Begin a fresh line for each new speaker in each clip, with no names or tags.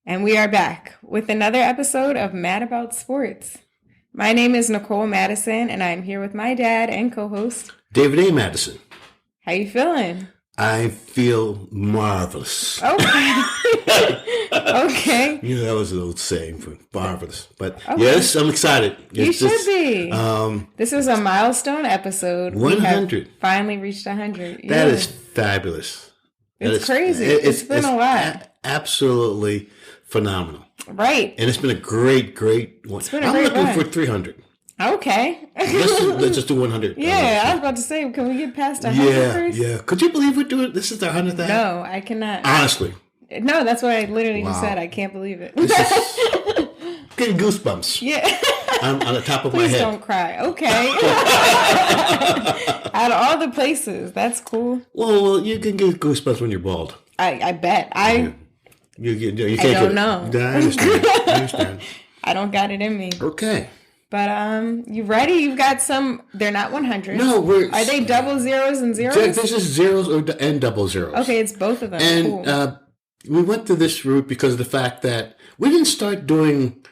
And we are back with another episode of Mad About Sports. My name is Nicole Madison, and I'm here with my dad and co-host
David A. Madison.
How you feeling?
I feel marvelous.
Okay. Okay.
You know, that was an old saying for marvelous. But
Okay.
yes, I'm excited.
You should be. This is a milestone episode.
100.
We have finally reached 100.
That is fabulous.
It's crazy. It's been a lot.
Absolutely phenomenal.
Right.
And it's been a great one.
It's been a
I'm
great
looking
run.
for 300.
Okay.
Let's just do 100.
Yeah, I was about to say, can we get past 100 first?
Yeah. Could you believe we're doing this is our 100th episode?
No, I cannot.
Honestly.
No, that's what I literally just
Wow.
said. I can't believe it.
This is getting goosebumps.
Yeah.
I'm on the top of
Please
my head.
don't cry. Okay. Out of all the places, that's cool.
Well, you can get goosebumps when you're bald.
I bet.
You can't
I don't
get
know.
I understand.
I don't got it in me.
Okay.
But you ready? You've got some. They're not 100s.
No,
Are they double zeros and zeros?
This is zeros and double zeros.
Okay, it's both of them.
And
Cool.
we went to this route because of the fact that we didn't start doing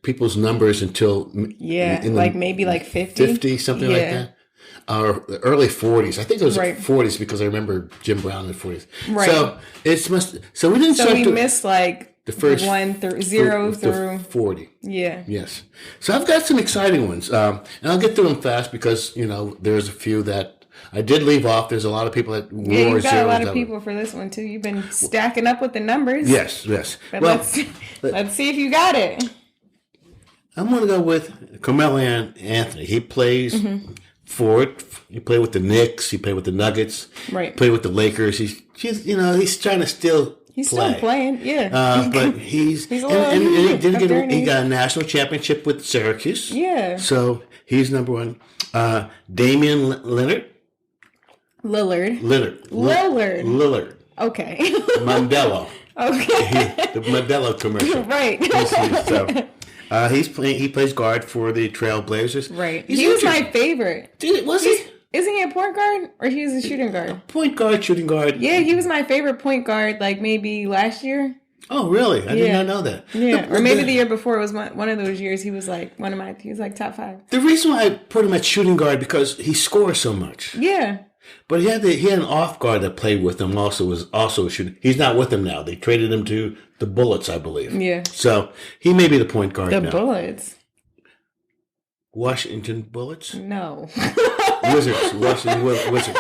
people's numbers until
maybe like 50?
50, something like that. Or the early 40s. I think it was
Right.
40s because I remember Jim Brown in the 40s.
Right.
So we didn't
So
start
we
to
missed like
the first
1 through 0
through
through
40.
Yeah.
Yes. So I've got some exciting ones. And I'll get through them fast because, there's a few that I did leave off. There's a lot of people that wore
Yeah, you've got a
zeros
lot of
that
people for this one too. You've been stacking up with the numbers.
Yes.
But let's see if you got it.
I'm going to go with Carmelo Anthony. He plays for it. He played with the Knicks. He played with the Nuggets.
Right.
Played with the Lakers. He's trying to still
He's
play.
still playing, yeah.
But he's
a
and he did
up
get
there in
he
age.
got a national championship with Syracuse.
Yeah.
So he's number one. Damian Lillard. Lillard.
Okay.
Mandela.
Okay.
The Mandela commercial.
Right.
He plays guard for the Trailblazers.
Right.
He's
He was
interesting.
my favorite.
Was he?
Isn't he a point guard or he was a shooting guard?
Point guard, shooting guard.
Yeah, he was my favorite point guard like maybe last year.
Oh, really? I did not know that.
Yeah, or maybe the year before. It was one of those years he was like he was like top 5.
The reason why I put him at shooting guard because he scores so much.
Yeah.
But he had an off guard that played with him. Was also a shooting. He's not with them now. They traded him to the Bullets, I believe.
Yeah.
So he may be the point guard
The
now.
Bullets.
Washington Bullets.
No.
Wizards. Washington Wizards.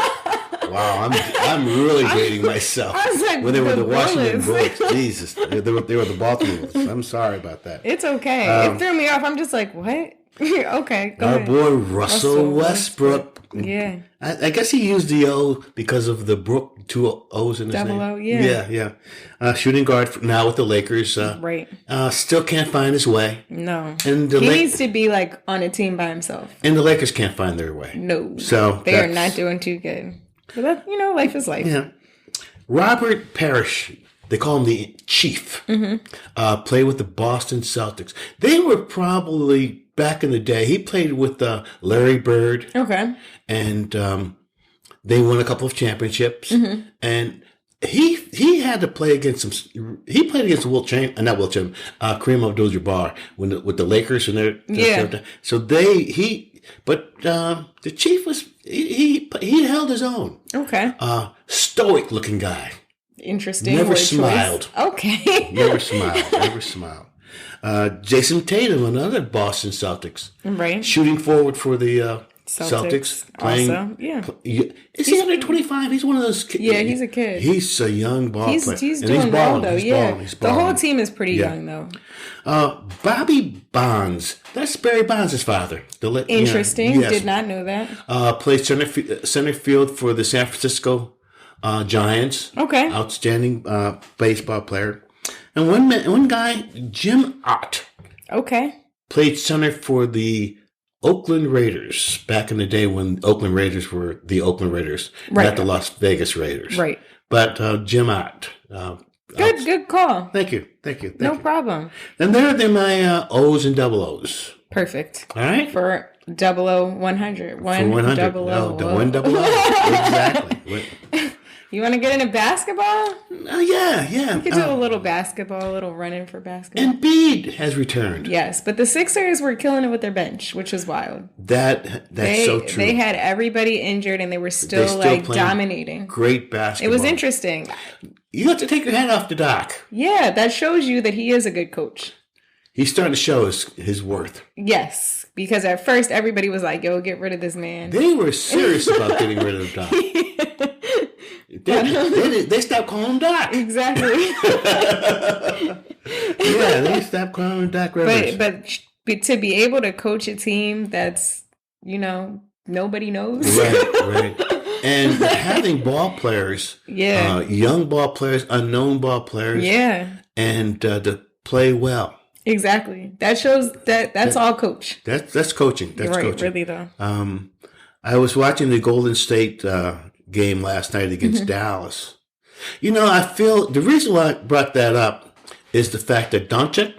Wow, I'm really dating myself.
I was like,
when they were the Washington
Bullets.
Bullets, Jesus, they were the Baltimore Bullets. I'm sorry about that.
It's okay. It threw me off. I'm just like, what? Okay, go
Our
ahead.
boy Russell Westbrook.
Yeah.
I guess he used the O because of the Brook, 2 O's in his
Double
name.
O, yeah.
Shooting guard now with the Lakers.
Right.
Still can't find his way.
No.
And
he needs to be like on a team by himself.
And the Lakers can't find their way.
No.
So
they are not doing too good. But that, life is life.
Yeah. Robert Parrish, they call him the Chief, played with the Boston Celtics. They were probably, back in the day, he played with Larry Bird.
Okay.
And they won a couple of championships. And he had to play against he played against Kareem Abdul-Jabbar with the Lakers and their so the Chief was he held his own.
Okay.
Stoic looking guy.
Interesting.
Never
word
smiled.
Choice. Okay.
Never smiled. Jason Tatum, another Boston Celtics.
Right.
Shooting forward for the Celtics. Playing.
Also, yeah.
Is he under 25? He's one of those kids.
Yeah, he's a kid.
He's a young ball player.
He's doing well, though.
He's
yeah.
balling.
The whole team is pretty young, though.
Bobby Bonds. That's Barry Bonds' father.
Interesting.
Yes.
Did not know that.
Played center field for the San Francisco Giants.
Okay.
Outstanding baseball player. And one guy, Jim Ott.
Okay.
Played center for the Oakland Raiders back in the day when Oakland Raiders were the Oakland Raiders, not the Las Vegas Raiders.
Right.
But Jim Ott.
Good call.
Thank you.
No problem.
And they're my O's and double O's.
Perfect.
All right.
For 00 100.
For 100.
Double O.
The 1 double O. Exactly.
You want to get into basketball?
Yeah.
We could do a little basketball, a little running for basketball.
Embiid has returned.
Yes, but the Sixers were killing it with their bench, which was wild.
That's so true.
They had everybody injured, and they were still like dominating.
Great basketball.
It was interesting.
You have to take your hat off to Doc.
Yeah, that shows you that he is a good coach.
He's starting to show his worth.
Yes, because at first everybody was like, "Yo, get rid of this man."
They were serious about getting rid of Doc. They stopped calling him Doc.
Exactly.
Yeah, they stopped calling him Doc Rivers.
But to be able to coach a team that's, nobody knows.
Right. And having ball players, young ball players, unknown ball players, and to play well.
Exactly. That shows that's all coach.
That's coaching. That's
right,
coaching.
Really though.
I was watching the Golden State game last night against Dallas. I feel the reason why I brought that up is the fact that Doncic.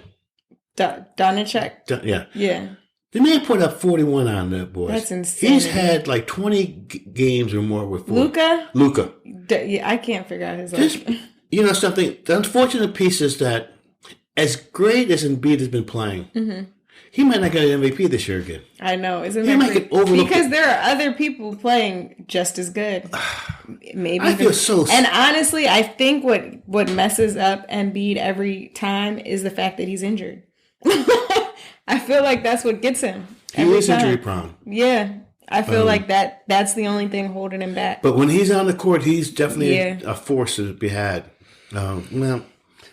Yeah.
The man put up 41 on that, boys.
That's insane.
He's had like 20 games or more with
Luka.
Yeah,
I can't figure out his life.
Something. The unfortunate piece is that as great as Embiid has been playing, he might not get an MVP this year again.
I know, isn't
that
crazy? Because there are other people playing just as good. Maybe
I feel so.
And honestly, I think what messes up Embiid every time is the fact that he's injured. I feel like that's what gets him.
He is injury prone.
Yeah. I feel like that's the only thing holding him back.
But when he's on the court, he's definitely a force to be had. Well,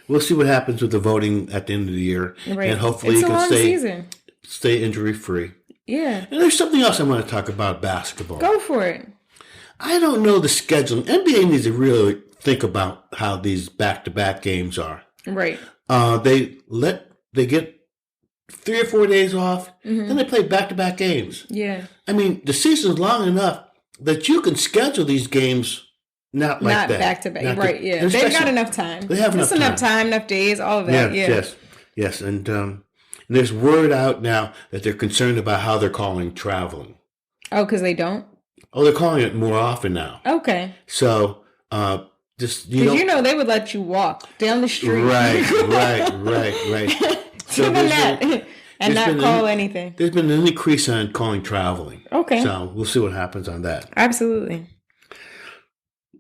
we'll see what happens with the voting at the end of the year.
Right.
And hopefully he can stay injury free.
Yeah.
And there's something else I want to talk about basketball.
Go for it.
I don't know the scheduling. NBA needs to really think about how these back-to-back games are.
Right.
They get 3 or 4 days off, then they play back-to-back games.
Yeah.
I mean, the season's long enough that you can schedule these games not that.
Not back-to-back. Right, yeah. They've got enough time.
They have enough
time, enough days, all of that.
Yes. And there's word out now that they're concerned about how they're calling traveling.
Oh, because they don't?
Oh, they're calling it more often now.
Okay.
So,
because they would let you walk down the street.
Right. So
even that. And not call anything.
There's been an increase on calling traveling.
Okay.
So we'll see what happens on that.
Absolutely.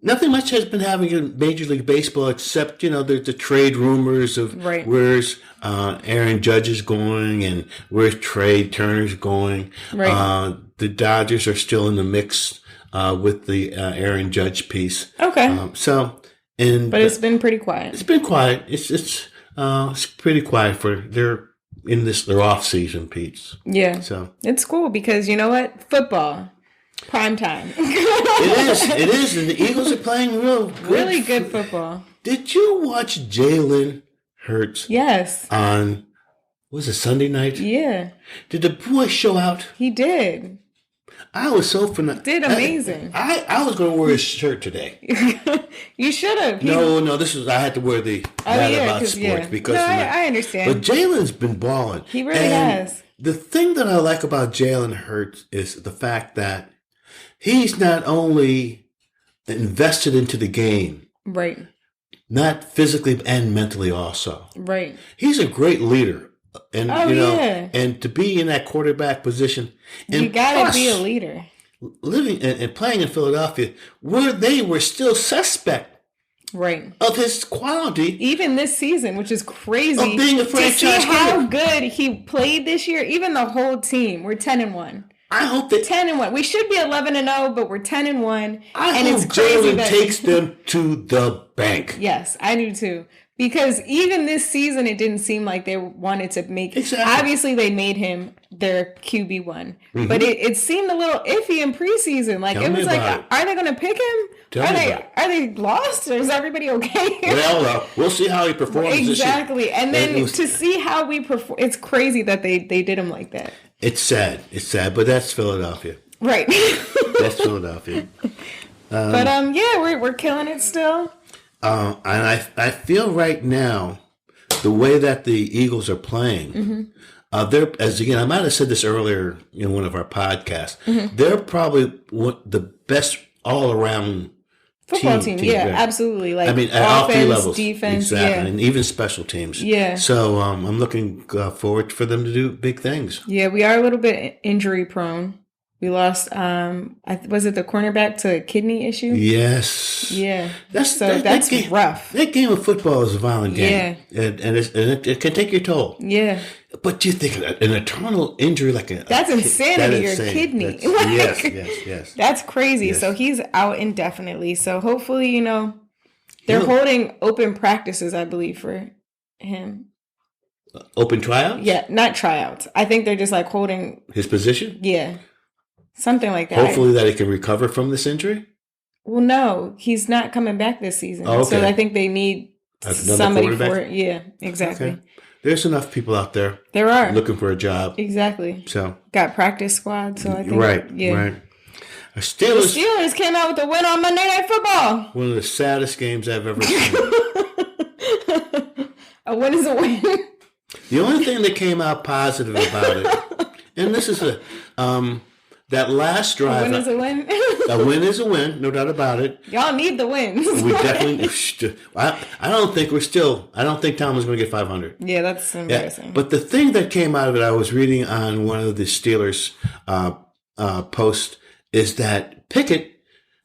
Nothing much has been happening in Major League Baseball except, there's the trade rumors of where's Aaron Judge is going and where's Trey Turner's going.
Right.
The Dodgers are still in the mix with the Aaron Judge piece.
Okay.
But
it's been pretty quiet.
It's been quiet. It's pretty quiet they're in their off season piece.
Yeah.
So
it's cool because you know what? Football. Prime time.
It is. And the Eagles are playing
really good football.
Did you watch Jalen Hurts?
Yes.
On, was it Sunday night?
Yeah.
Did the boy show out?
He did.
I was so phenomenal.
Did amazing.
I was going to wear his shirt today.
You should have.
No, I had to wear the about sports because
I understand.
But Jalen's been balling.
He really has.
The thing that I like about Jalen Hurts is the fact that he's not only invested into the game,
right?
Not physically and mentally also,
right?
He's a great leader. And and to be in that quarterback position, and
you gotta be a leader.
Living and playing in Philadelphia, where they were still suspect,
right,
of his quality,
even this season, which is crazy.
Of being a franchise
to see how good he played this year. Even the whole team, we're 10-1.
I hope that
10-1. We should be 11-0, but we're 10-1.
I hope Jalen takes them to the bank.
Yes, I do too. Because even this season, it didn't seem like they wanted to make...
Exactly.
Obviously, they made him their QB1. Mm-hmm. But it seemed a little iffy in preseason. Like, it was like, are they going to pick him? Are they lost? Or is everybody okay?
Well, we'll see how he performs
exactly.
This year.
And then to see how we perform... It's crazy that they did him like that.
It's sad. But that's Philadelphia.
Right.
That's Philadelphia.
We're killing it still.
And I feel right now, the way that the Eagles are playing, I might have said this earlier in one of our podcasts, they're probably the best all-around
Football team, yeah, right. Absolutely. Like,
I mean, at all three levels,
defense,
exactly, and even special teams.
Yeah.
So I'm looking forward for them to do big things.
Yeah, we are a little bit injury prone. We lost. Was it the cornerback to a kidney issue?
Yes.
Yeah. That's
game,
rough.
That game of football is a violent game.
Yeah.
And it can take your toll.
Yeah.
But you think an eternal injury like
that's insanity. Your kidney.
Yes.
That's crazy. Yes. So he's out indefinitely. So hopefully, they're holding open practices, I believe, for him.
Open tryouts?
Yeah, not tryouts. I think they're just like holding
his position.
Yeah, something like that.
Hopefully, that he can recover from this injury.
Well, no, he's not coming back this season.
Oh, okay.
So I think they need somebody for it. Yeah, exactly. Okay.
There's enough people out there.
There are
looking for a job.
Exactly.
So
got practice squad. So I think
right.
The Steelers came out with a win on Monday Night Football.
One of the saddest games I've ever seen.
A win is a win.
The only thing that came out positive about it, and this is that last drive.
A win is a win.
A win is a win, no doubt about it.
Y'all need the wins.
We definitely. I don't think Tom is going to get 500.
Yeah, that's embarrassing.
Yeah, but the thing that came out of it, I was reading on one of the Steelers posts, is that Pickett,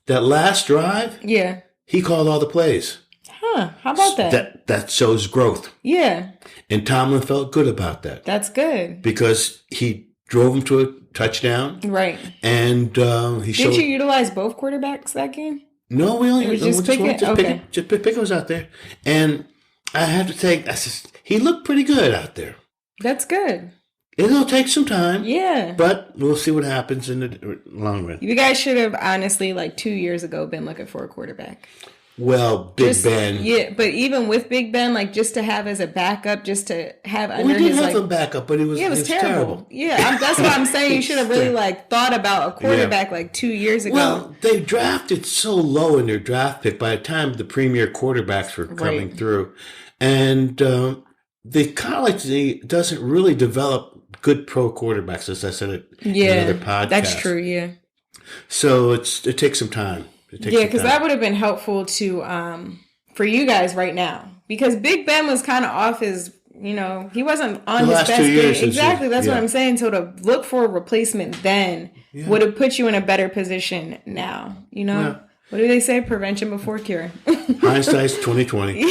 that last drive.
Yeah.
He called all the plays.
Huh? How about that?
That shows growth.
Yeah.
And Tomlin felt good about that.
That's good.
Because he drove him to a touchdown.
Right.
And he showed...
Did you utilize both quarterbers that game?
No, we only...
It was just Pickett? Okay.
Pickett was out there. And I have to take... he looked pretty good out there.
That's good.
It'll take some time.
Yeah.
But we'll see what happens in the long run.
You guys should have, honestly, 2 years ago, been looking for a quarterback.
Well, Big Ben.
Yeah, but even with Big Ben, just to have as a backup, just to have under his...
We did have a backup, but it was terrible.
Yeah, that's what I'm saying. You should have really, thought about a quarterback, 2 years ago.
Well, they drafted so low in their draft pick by the time the premier quarterbacks were coming through. And the college doesn't really develop good pro quarterbacks, as I said in another podcast.
That's true, yeah.
So it takes some time.
Yeah, because that would have been helpful to for you guys right now. Because Big Ben was kind of off his, he wasn't on his best game. Exactly, that's what I'm saying. So to look for a replacement then would have put you in a better position now. Yeah. What do they say? Prevention before cure.
Hindsight's 2020.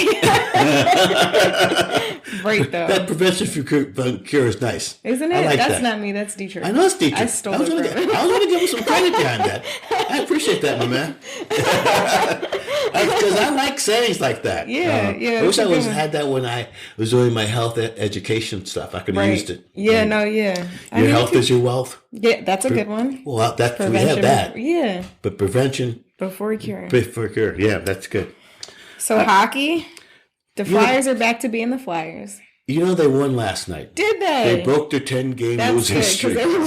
Great though.
That prevention for cure is nice,
isn't it? That's not me. That's Dietrich.
I know it's Dietrich.
I stole it from him.
I was going to give him some credit behind that. I appreciate that, my man. Because I like sayings like that.
Yeah.
I wish I had that when I was doing my health education stuff. I could have used it.
Yeah.
Your health is your wealth.
Yeah, that's a good one.
Well, we have that.
Yeah.
But prevention.
Before cure.
Before cure. Yeah, that's good.
So hockey, the Flyers are back to being the Flyers.
They won last night.
Did they?
They broke their 10-game losing streak.
They were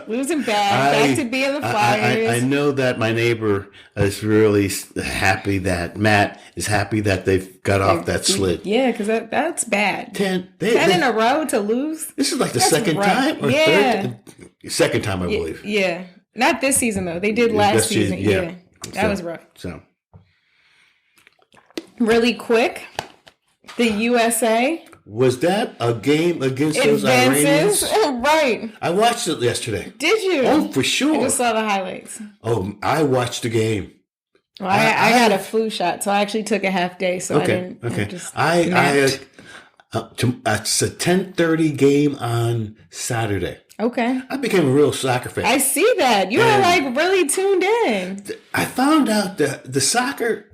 losing bad. Back to being the Flyers.
I know that my neighbor is really happy that Matt is happy that they've got off that sled.
Yeah, because that's bad.
10
in a row to lose.
This is the second time or third? Second time, I believe.
Yeah. Not this season, though. They did last season. Yeah. That was rough.
So,
really quick, the USA.
Was that a game against those Iranians?
Right.
I watched it yesterday.
Did you?
Oh, for sure.
I just saw the highlights.
Oh, I watched the game.
Well, I got a flu shot, so I actually took a half day, so I didn't.
Okay.
It's
a 10:30 game on Saturday.
Okay.
I became a real soccer fan.
I see that. You are really tuned in.
I found out that the soccer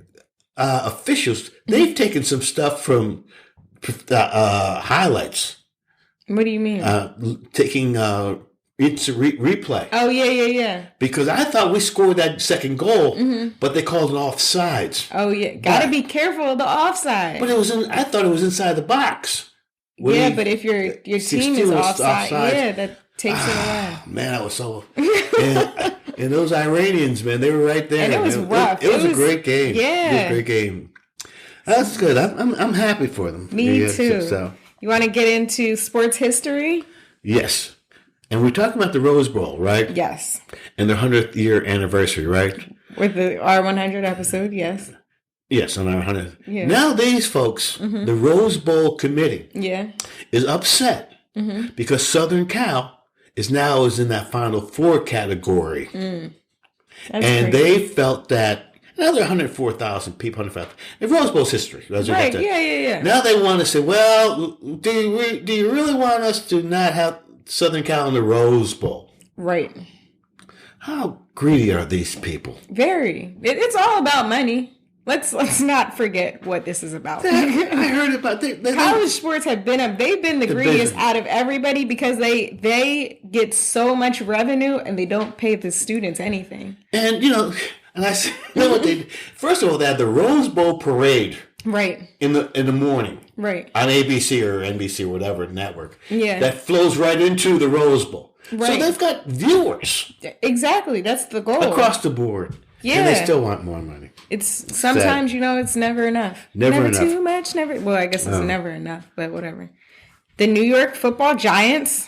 officials, they've taken some stuff from highlights.
What do you mean?
Taking instant replay.
Oh, yeah.
Because I thought we scored that second goal, but they called it offsides.
Oh, yeah. Got to be careful of the offside.
But I thought it was inside the box.
But if your team is offside, that takes it away.
Man, I was so... and those Iranians, man, they were right there.
And it was rough.
It was a great game.
Yeah.
It was a great game. That's good. I'm happy for them.
Me too. So. You want to get into sports history?
Yes. And we're talking about the Rose Bowl, right?
Yes.
And their 100th year anniversary, right?
With the R100 episode, yes.
Yes, on R100. Yeah. Now these folks, the Rose Bowl committee, is upset because Southern Cal is in that Final Four category. And they felt that now there are 104,000 people, 105,000. In Rose Bowl's history.
Right, yeah.
Now they want to say, well, do you really want us to not have Southern Cal in the Rose Bowl?
Right.
How greedy are these people?
Very. It's all about money. Let's not forget what this is about.
I heard about
college sports have been they've been the greediest out of everybody because they get so much revenue and they don't pay the students anything.
And and I said, what they did? First of all, they had the Rose Bowl parade.
Right.
In the morning.
Right.
On ABC or NBC or whatever network.
Yeah.
That flows right into the Rose Bowl.
Right.
So they've got viewers.
Exactly. That's the goal.
Across the board. Yeah. And they still want more money.
It's sometimes, it's never enough.
Never enough.
Too much, never. Well, I guess it's never enough, but whatever. The New York Football Giants.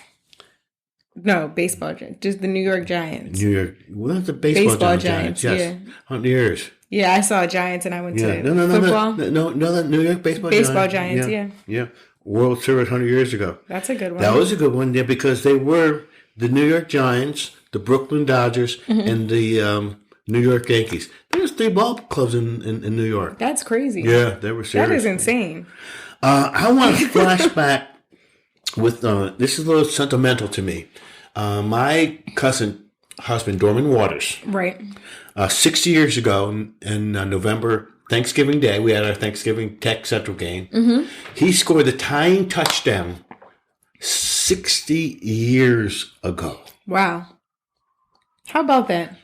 No, baseball Giants. Just the New York Giants.
New York. Well, that's the baseball Giants. Yes.
Yeah.
100 years.
Yeah, I saw Giants and I went to
football. No, the New York baseball
Giants.
Yeah. World Series 100 years ago.
That's a good one.
That was a good one, yeah, because they were the New York Giants, the Brooklyn Dodgers, and the New York Yankees. There was 3 ball clubs in New York.
That's crazy.
Yeah, they were serious.
That is insane.
I want to flash back with, this is a little sentimental to me. My cousin, husband, Dorman Waters.
Right.
60 years ago in November, Thanksgiving Day, we had our Thanksgiving Tech Central game. He scored the tying touchdown 60 years ago.
Wow. How about that?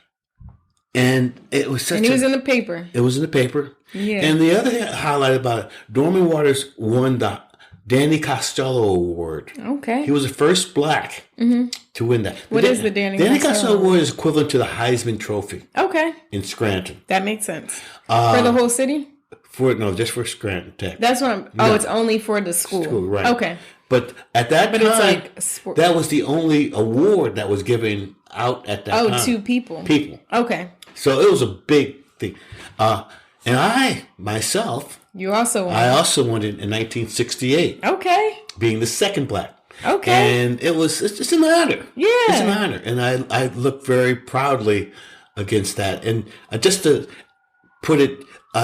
And it was such.
And it was in the paper.
It was in the paper.
Yeah.
And the other thing I highlighted about it, Dorman Waters won the Danny Costello Award.
Okay.
He was the first black to win that.
What is the Danny
Costello Award? Is equivalent to the Heisman Trophy.
Okay.
In Scranton.
That makes sense. For the whole city?
Just for Scranton Tech.
That's what I'm. Oh, it's only for the school.
Right.
Okay.
But at that time,
it's like
that was the only award that was given out at that time.
Oh, to people.
People.
Okay.
So it was a big thing. And I, myself...
You also won.
I also won it in 1968.
Okay.
Being the second black.
Okay.
And it's just an honor.
Yeah.
It's an honor. And I look very proudly against that. And just to put it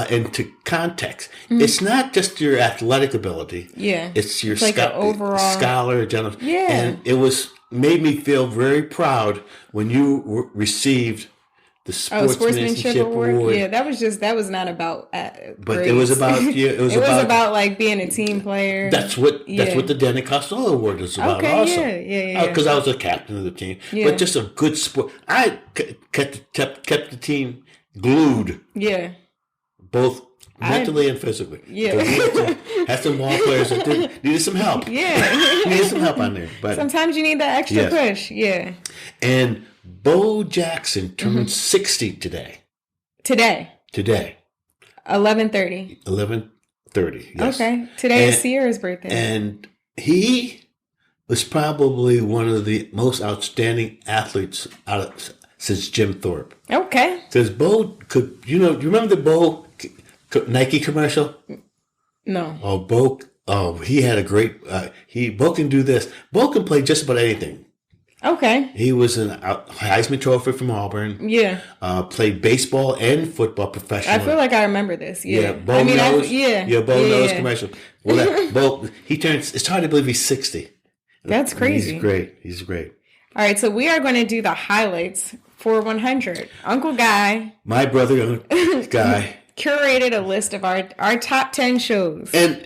into context, it's not just your athletic ability.
Yeah.
It's your
like an overall
scholar, general.
Yeah.
And it made me feel very proud when you received the sportsmanship award.
Yeah, that was not about
but
grades.
it was about it was about
like being a team player.
That's what the Danny Costello Award is about.
Okay,
also.
Yeah.
Because I was a captain of the team, but just a good sport. I kept the team glued.
Yeah,
both mentally and physically.
Yeah,
had some ball players that needed some help.
Yeah,
needed some help on there. But
sometimes you need that extra push. Yeah,
and Bo Jackson turned 60 today.
Today. 11:30.
11:30. Yes.
Okay. Today is Sierra's birthday.
And he was probably one of the most outstanding athletes since Jim Thorpe.
Okay.
Because Bo could, you remember the Bo Nike commercial?
No.
Oh, Bo. Oh, he had a great. Bo can do this. Bo can play just about anything.
Okay.
He was a Heisman Trophy from Auburn.
Yeah.
Played baseball and football professionally.
I feel like I remember this. Yeah.
Bo knows. Bo knows commercial. Well, Bo, it's hard to believe he's 60.
That's crazy.
He's great.
All right, so we are going to do the highlights for 100. Uncle Guy.
My brother, Guy.
Curated a list of our top 10 shows.
And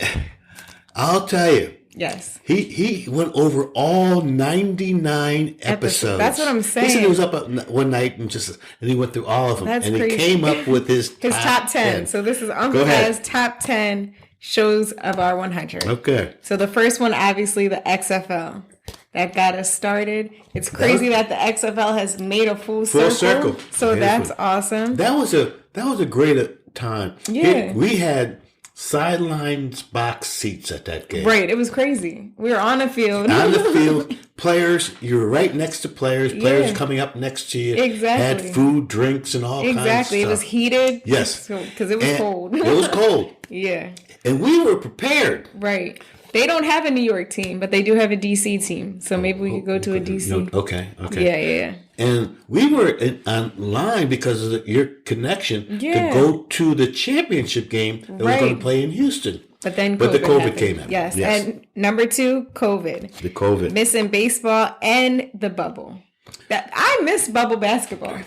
I'll tell you.
Yes.
He went over all 99 episodes.
That's what I'm saying.
He said he was up one night and he went through all of them.
That's
and
crazy.
He came up with his
top 10. So this is Uncle Guy's top 10 shows of our 100.
Okay.
So the first one, obviously, the XFL. That got us started. It's crazy that the XFL has made a full circle. So that's awesome.
That was a great time.
Yeah.
We had sidelines box seats at that game.
Right. It was crazy. We were on the field.
On the field. Players, you were right next to players. Players coming up next to you.
Exactly.
Had food, drinks, and all kinds of stuff.
Exactly. It was heated.
Yes.
Because it was cold.
It was cold.
Yeah.
And we were prepared.
Right. They don't have a New York team, but they do have a DC team. So maybe we could go to a DC.
Okay.
Yeah.
And we were online because of your connection to go to the championship game that was going to play in Houston.
But then
the COVID came in.
Yes. And number 2, COVID.
The COVID.
Missing baseball and the bubble. I miss bubble basketball.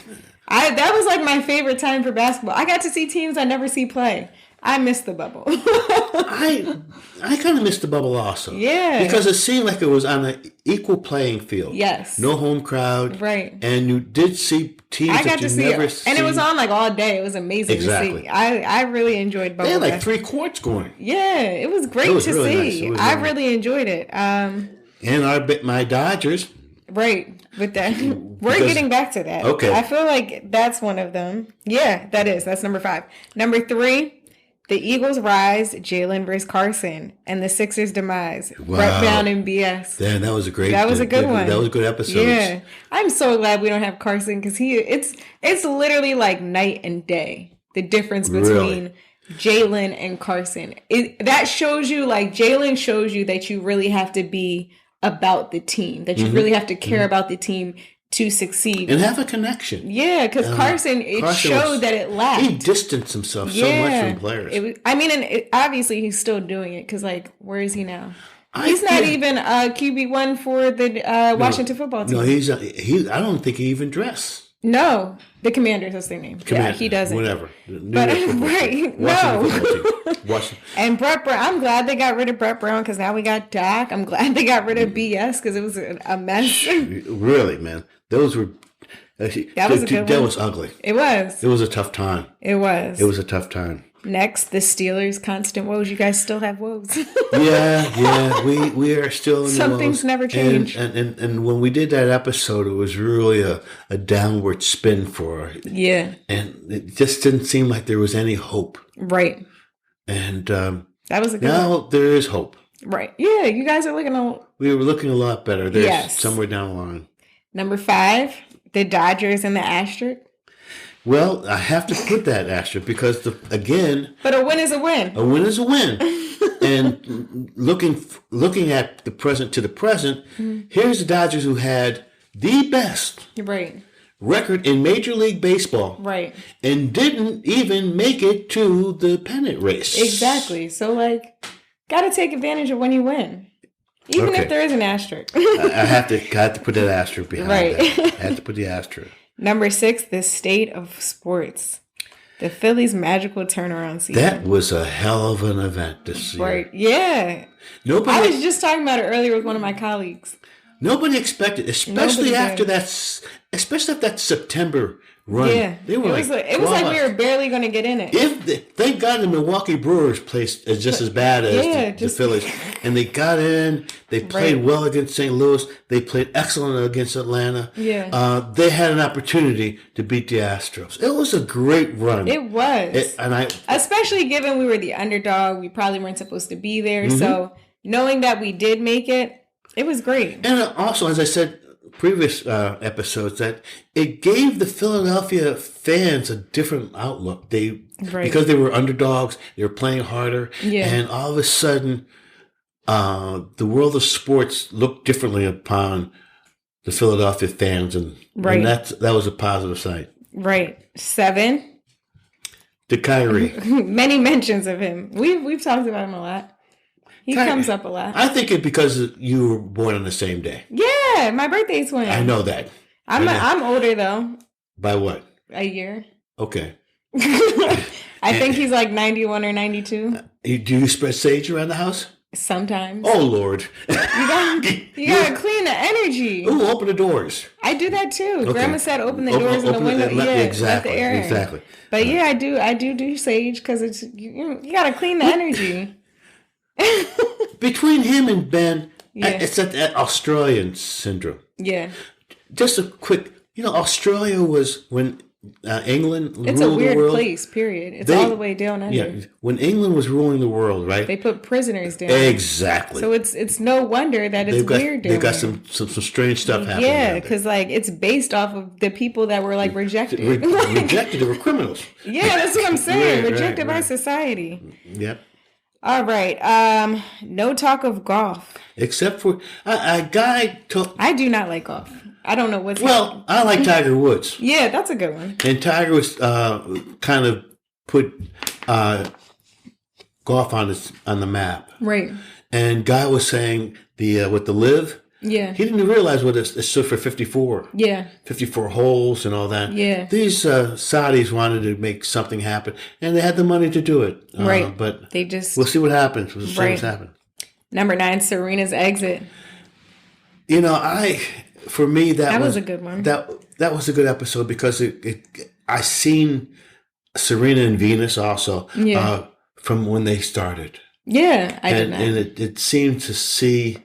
That was like my favorite time for basketball. I got to see teams I never see play. I miss the bubble.
I kind of missed the bubble also.
Yeah.
Because it seemed like it was on an equal playing field.
Yes.
No home crowd.
Right.
And you did see teams that you never seen.
And it was on like all day. It was amazing to see. I really enjoyed bubble.
They had like 3 courts going.
Yeah. It was great to see. I really enjoyed it.
And my Dodgers.
Right. With that. We're getting back to that.
Okay.
I feel like that's one of them. Yeah, that is. That's number 5. Number 3. The Eagles' rise, Jalen versus Carson, and the Sixers' demise.
Wow.
Brett Brown and BS.
Yeah, that was a great.
That was a good one.
That was a good episode.
Yeah, I'm so glad we don't have Carson because it's literally like night and day. The difference between Jalen and Carson. That shows you, like, Jalen shows you that you really have to be about the team. That you really have to care about the team to succeed
and have a connection.
Yeah, because Carson showed that it lacked.
He distanced himself so much from players.
Obviously he's still doing it because, like, where is he now? He's not even QB1 for the Washington football team.
No, I don't think he even dressed.
No, the Commanders. That's their name. Yeah, he doesn't.
Whatever.
But right,
Washington.
And Brett Brown. I'm glad they got rid of Brett Brown because now we got Dak. I'm glad they got rid of BS because it was a mess.
Really, man. Those were. That was ugly.
It was.
It was a tough time.
It was.
It was a tough time.
Next, the Steelers' constant woes. You guys still have woes.
Yeah. We are still in
Some things never change.
And when we did that episode, it was really a downward spin for it.
Yeah.
And it just didn't seem like there was any hope.
Right.
And
that was a good
now
one.
There is hope.
Right. Yeah, you guys are looking
we were looking a lot better. There's somewhere down the line.
Number 5, the Dodgers and the asterisk.
Well, I have to put that asterisk because,
but a win is a win.
A win is a win. And looking at the present to the present, here's the Dodgers who had the best record in Major League Baseball.
Right.
And didn't even make it to the pennant race.
Exactly. So, like, got to take advantage of when you win. Even if there is an asterisk.
I have to put that asterisk behind that. I have to put the asterisk.
Number 6, the state of sports. The Phillies' magical turnaround season.
That was a hell of an event this year.
Right. Yeah. I was just talking about it earlier with one of my colleagues.
Nobody expected, especially after that September run.
Yeah.
It was
like we were barely going to get in it.
Thank God the Milwaukee Brewers placed is just as bad as the Phillies. And they got in. They played well against St. Louis. They played excellent against Atlanta.
Yeah.
They had an opportunity to beat the Astros. It was a great run.
It was. Especially given we were the underdog. We probably weren't supposed to be there. So knowing that we did make it, it was great.
And also, as I said previous episodes, that it gave the Philadelphia fans a different outlook. Because they were underdogs, they were playing harder, and all of a sudden, the world of sports looked differently upon the Philadelphia fans, and that was a positive sign. Right.
7.
To Kyrie.
Many mentions of him. We've talked about him a lot. He comes up a lot.
I think it's because you were born on the same day.
Yeah, my birthday's twin.
I know that.
I'm older though.
By what?
A year.
Okay.
I think he's like 91 or 92.
Do you spread sage around the house?
Sometimes.
Oh Lord.
You gotta clean the energy.
Ooh, open the doors.
I do that too. Okay. Grandma said open the doors and the window. Let the air in. Exactly. But yeah, I do sage because it's you gotta clean the energy.
Between him and Ben, it's that Australian syndrome.
Yeah.
Just a quick, Australia was when England
it's
ruled
a weird
the world,
place, period. It's all the way down under.
Yeah, when England was ruling the world, right?
They put prisoners down.
Exactly.
So it's no wonder that it's weird down
They've got
there.
some strange stuff happening.
Yeah, because like it's based off of the people that were like rejected.
Rejected. They were criminals.
Yeah, that's what I'm saying.
Right,
rejected by society.
Yep.
All right. No talk of golf.
Except for a guy took.
I do not like golf. I don't know what's.
Well, I like Tiger Woods.
Yeah, that's a good one.
And Tiger was kind of put golf on the map.
Right.
And guy was saying with the live.
Yeah.
He didn't realize what it stood for 54.
Yeah.
54 holes and all that.
Yeah.
These Saudis wanted to make something happen, and they had the money to do it.
Right.
But
they just.
We'll see what happens. We'll see what's happened.
Number 9, Serena's exit.
You know, for me that
was a good one.
That was a good episode because I seen Serena and Venus also from when they started.
Yeah, I did not.
And it seemed to see,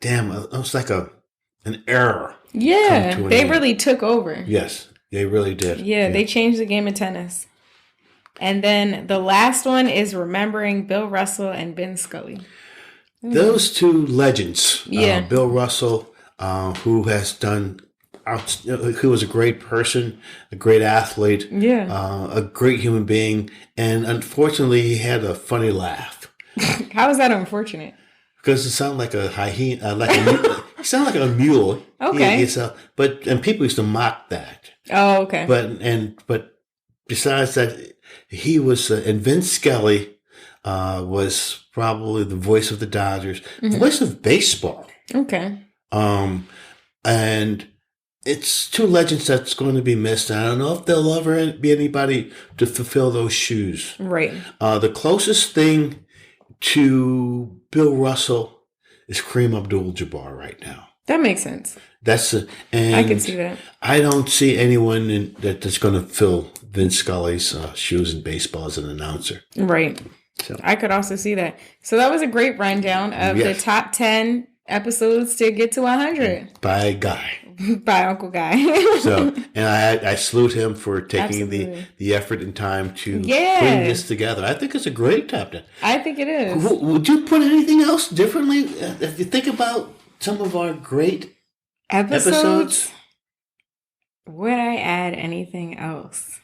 damn, it was like an error.
Yeah, they really took over.
Yes, they really did.
Yeah, they changed the game of tennis. And then the last one is remembering Bill Russell and Ben Scully.
Those two legends.
Yeah.
Bill Russell, who has done, who was a great person, a great athlete, a great human being, and unfortunately he had a funny laugh.
How is that unfortunate?
Because it sounded like a hyena, it sounded like a mule.
Okay.
And people used to mock that.
Oh, okay.
But besides that, he was, and Vince Scully was probably the voice of the Dodgers, voice of baseball.
Okay.
And it's two legends that's going to be missed. I don't know if there'll ever be anybody to fulfill those shoes.
Right.
The closest thing to Bill Russell is Kareem Abdul-Jabbar right now.
That makes sense.
And
I can see that.
I don't see anyone that's going to fill Vince Scully's shoes in baseball as an announcer.
Right. So I could also see that. So that was a great rundown of the top 10 episodes to get to 100
by Guy.
By Uncle Guy.
And I salute him for taking the effort and time to put this together. I think it's a great top 10.
I think it is.
Would you put anything else differently if you think about some of our great episodes?
Would I add anything else?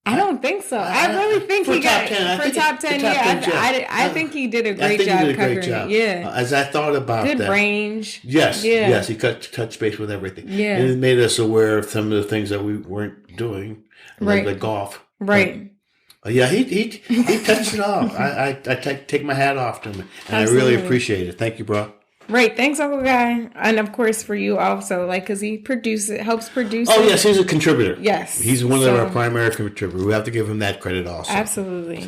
I don't think so. I really think he got for top 10. I think he did a great job covering it. Yeah,
as I thought about
good range.
Yes, he touched base with everything.
Yeah,
and it made us aware of some of the things that we weren't doing, like golf.
Right.
But, he touched it all. I take my hat off to him, and I really appreciate it. Thank you, bro.
Right, thanks, Uncle Guy, and of course for you also, because he helps produce.
Oh yes, he's a contributor.
Yes,
he's one of our primary contributors. We have to give him that credit also.
Absolutely.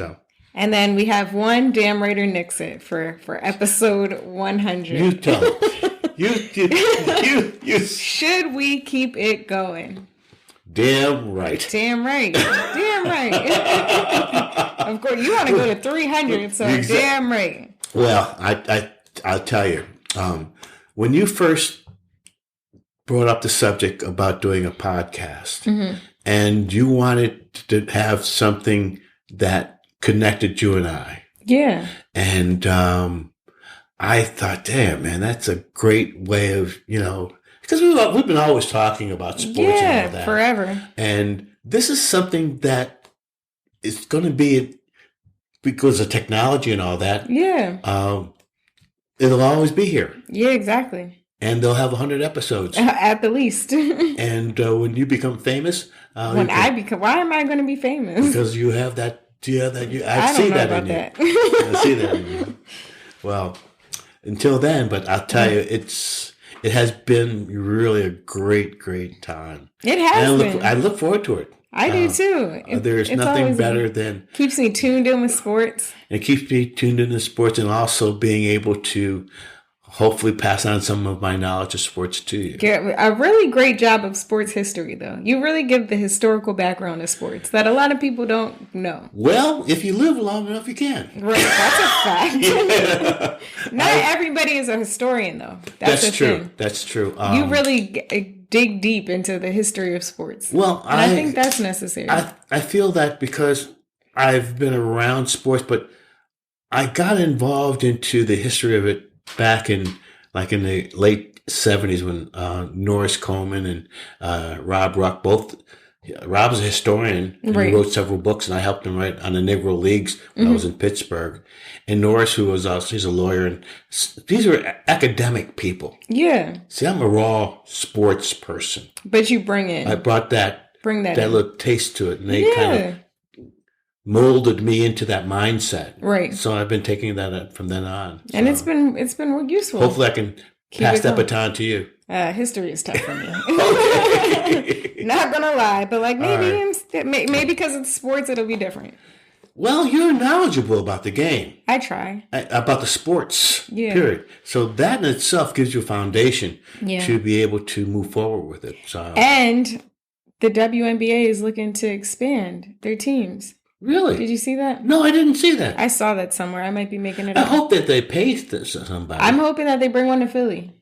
And then we have one Damn Raider Nixon for episode 100.
You tell him. you.
Should we keep it going?
Damn right.
Damn right. Damn right. Of course, you want to go to 300, so damn right.
Well, I'll tell you. When you first brought up the subject about doing a podcast and you wanted to have something that connected you and I.
Yeah.
And I thought, damn, man, that's a great way of, because we've been always talking about sports and all that.
Forever.
And this is something that is going to be, because of technology and all that.
Yeah.
It'll always be here.
Yeah, exactly.
And they'll have 100 episodes.
At the least.
And when you become famous...
why am I going to be famous?
Because you have that... I see that in you. I see that in you. Well, until then, but I'll tell you, it has been really a great, great time.
It has been.
I look forward to it.
I do too.
There's nothing better than...
Keeps me tuned in with sports.
It keeps me tuned in to sports, and also being able to hopefully pass on some of my knowledge of sports to you.
A really great job of sports history, though. You really give the historical background of sports that a lot of people don't know.
Well, if you live long enough, you can.
Right, that's a fact. Not everybody is a historian, though. That's
true.
Thing.
That's true.
You really dig deep into the history of sports.
Well,
and I think that's necessary.
I feel that because I've been around sports, but I got involved into the history of it back in the late 70s when Norris Coleman and Rob Ruck both. Rob's a historian and he wrote several books, and I helped him write on the Negro Leagues when I was in Pittsburgh. And Norris, who was he's a lawyer, and these are academic people.
Yeah.
See, I'm a raw sports person,
but you bring it.
I brought that little taste to it, and they kind of molded me into that mindset.
Right.
So I've been taking that from then on.
And it's been useful.
Hopefully, I can pass that baton to you.
History is tough for me. Not gonna lie, but like maybe because it's sports, it'll be different.
Well, you're knowledgeable about the game.
I try.
About the sports, period. So that in itself gives you a foundation to be able to move forward with it. So.
And the WNBA is looking to expand their teams.
Really?
Did you see that?
No, I didn't see that.
I saw that somewhere. I might be making it up.
I hope that they pay somebody.
I'm hoping that they bring one to Philly.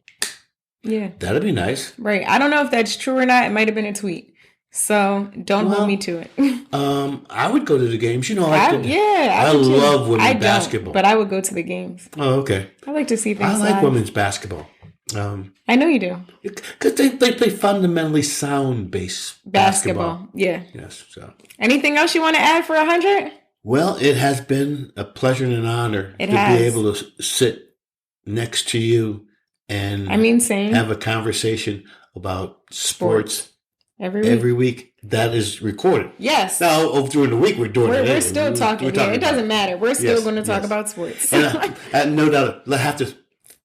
Yeah.
That'd be nice.
Right. I don't know if that's true or not. It might have been a tweet. So don't hold me to it.
I would go to the games.
I
love women's basketball.
But I would go to the games.
Oh, okay.
I like to see things
I like
live.
women's basketball.
I know you do.
Because they play fundamentally sound basketball.
Yeah.
Yes. So.
Anything else you want to add for 100?
Well, it has been a pleasure and an honor to be able to sit next to you and
same.
Have a conversation about sports every week. That is recorded.
Yes.
Now, during the week, we're doing it.
We're still talking. It doesn't matter. We're still going to talk about sports.
And no doubt, I have to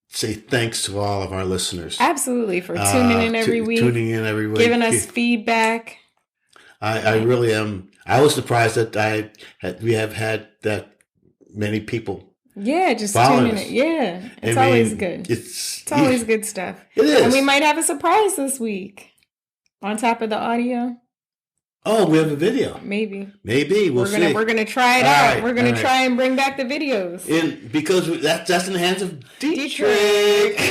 say thanks to all of our listeners.
Absolutely, for tuning in every week. Giving us feedback.
I really am. I was surprised that we have had that many people.
Yeah, just tuning in. Yeah, it's always good. It's always good stuff.
It is.
And we might have a surprise this week on top of the audio.
Oh, we have a video.
Maybe.
We'll see.
We're gonna try it out. We're gonna try and bring back the videos.
Because that's in the hands of Detroit.
So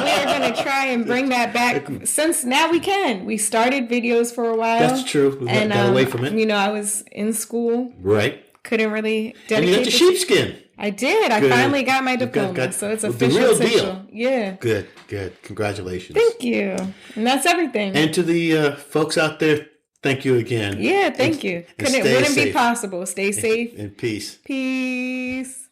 we are gonna try and bring that back. Since now we can. We started videos for a while.
That's true. We got away from it.
I was in school.
Right.
Couldn't really dedicate.
And you got the sheepskin.
I did. I finally got my diploma, so it's official.
The real deal.
Yeah.
Good. Congratulations.
Thank you. And that's everything.
And to the folks out there, thank you again.
Yeah, thank you. Wouldn't be possible. Stay safe.
And peace.
Peace.